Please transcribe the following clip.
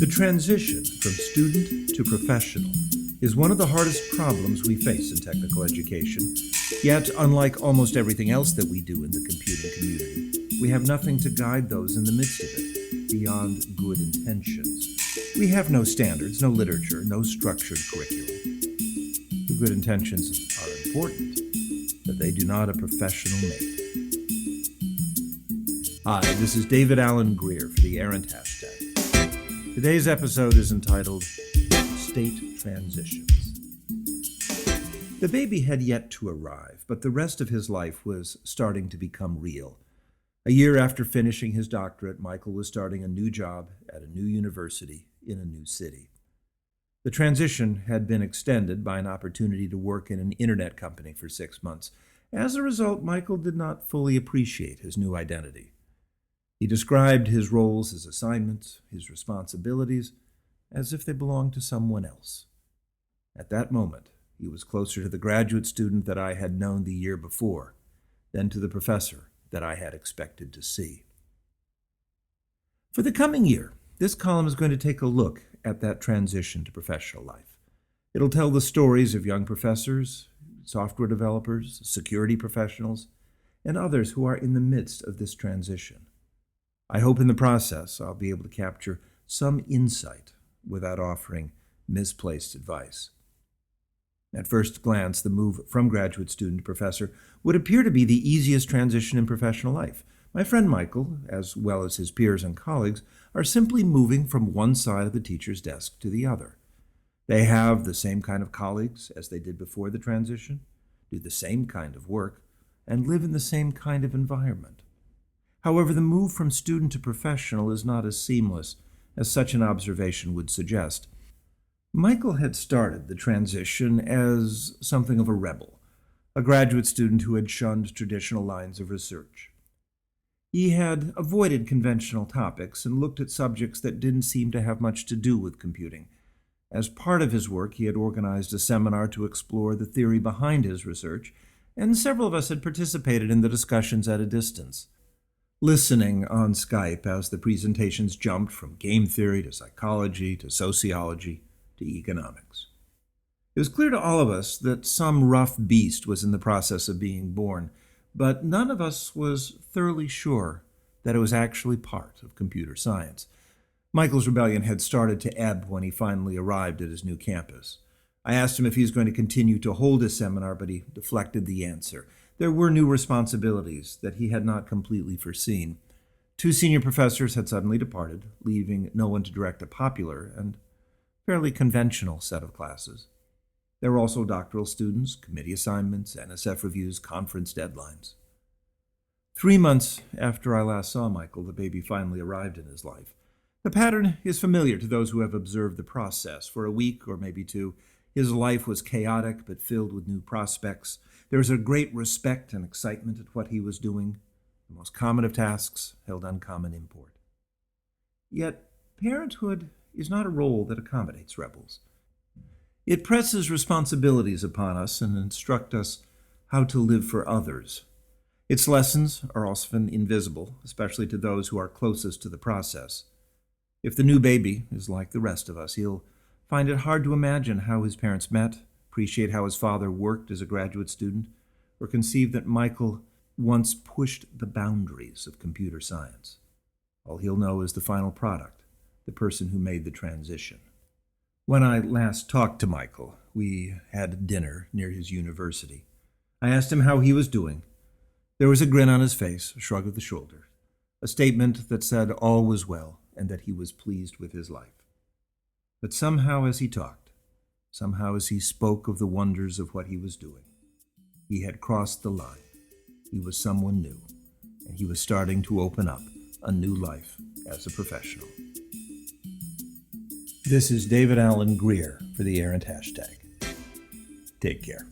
The transition from student to professional is one of the hardest problems we face in technical education. Yet, unlike almost everything else that we do in the computing community, we have nothing to guide those in the midst of it beyond good intentions. We have no standards, no literature, no structured curriculum. The good intentions are important, but they do not a professional make. Hi, this is David Alan Grier for the Errant Hashtag. Today's episode is entitled State Transitions. The baby had yet to arrive, but the rest of his life was starting to become real. A year after finishing his doctorate, Michael was starting a new job at a new university in a new city. The transition had been extended by an opportunity to work in an internet company for 6 months. As a result, Michael did not fully appreciate his new identity. He described his roles as assignments, his responsibilities, as if they belonged to someone else. At that moment, he was closer to the graduate student that I had known the year before than to the professor that I had expected to see. For the coming year, this column is going to take a look at that transition to professional life. It'll tell the stories of young professors, software developers, security professionals, and others who are in the midst of this transition. I hope in the process I'll be able to capture some insight without offering misplaced advice. At first glance, the move from graduate student to professor would appear to be the easiest transition in professional life. My friend Michael, as well as his peers and colleagues, are simply moving from one side of the teacher's desk to the other. They have the same kind of colleagues as they did before the transition, do the same kind of work, and live in the same kind of environment. However, the move from student to professional is not as seamless as such an observation would suggest. Michael had started the transition as something of a rebel, a graduate student who had shunned traditional lines of research. He had avoided conventional topics and looked at subjects that didn't seem to have much to do with computing. As part of his work, he had organized a seminar to explore the theory behind his research, and several of us had participated in the discussions at a distance, listening on Skype as the presentations jumped from game theory to psychology to sociology to economics. It was clear to all of us that some rough beast was in the process of being born, but none of us was thoroughly sure that it was actually part of computer science. Michael's rebellion had started to ebb when he finally arrived at his new campus. I asked him if he was going to continue to hold his seminar, but he deflected the answer. There were new responsibilities that he had not completely foreseen. 2 senior professors had suddenly departed, leaving no one to direct a popular and fairly conventional set of classes. There were also doctoral students, committee assignments, NSF reviews, conference deadlines. 3 months after I last saw Michael, the baby finally arrived in his life. The pattern is familiar to those who have observed the process. For a week or maybe 2, his life was chaotic but filled with new prospects. There was a great respect and excitement at what he was doing. The most common of tasks held uncommon import. Yet, parenthood is not a role that accommodates rebels. It presses responsibilities upon us and instructs us how to live for others. Its lessons are often invisible, especially to those who are closest to the process. If the new baby is like the rest of us, he'll find it hard to imagine how his parents met, appreciate how his father worked as a graduate student, or conceive that Michael once pushed the boundaries of computer science. All he'll know is the final product, the person who made the transition. When I last talked to Michael, we had dinner near his university. I asked him how he was doing. There was a grin on his face, a shrug of the shoulders, a statement that said all was well and that he was pleased with his life. But somehow as he talked, somehow as he spoke of the wonders of what he was doing, he had crossed the line. He was someone new, and he was starting to open up a new life as a professional. This is David Alan Grier for the Errant Hashtag. Take care.